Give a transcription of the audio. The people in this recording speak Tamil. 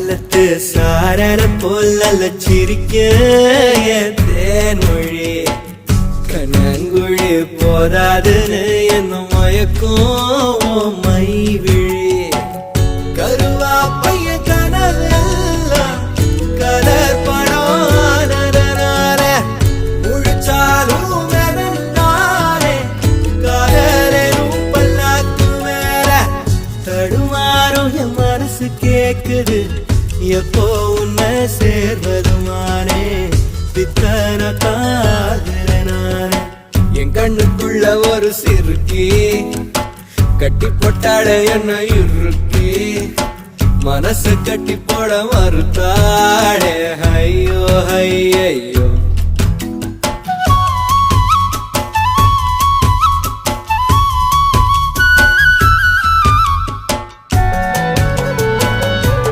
காலத்து சாரர போல சிரிக்க என் தேன்மொழி கண்ணங்குழி போதாதுன்னு என்ன மயக்கும் மை விழி கருவா பைய கனவெல்லாம் கலர் பணானதனால முழிச்சாலும் வெறுந்தானே காதலும் பல்லாக்கு மேல தடுமாறும் என் மனசு கேக்குது எப்போ உன்னை சேர்வதுமானே பித்தன காதலனானே என் கண்ணுக்குள்ள ஒரு சிறுக்கி கட்டி போட்டாட என்ன இறுக்கி மனசு கட்டி போட மறுத்தாடே ஐயோ ஐயோ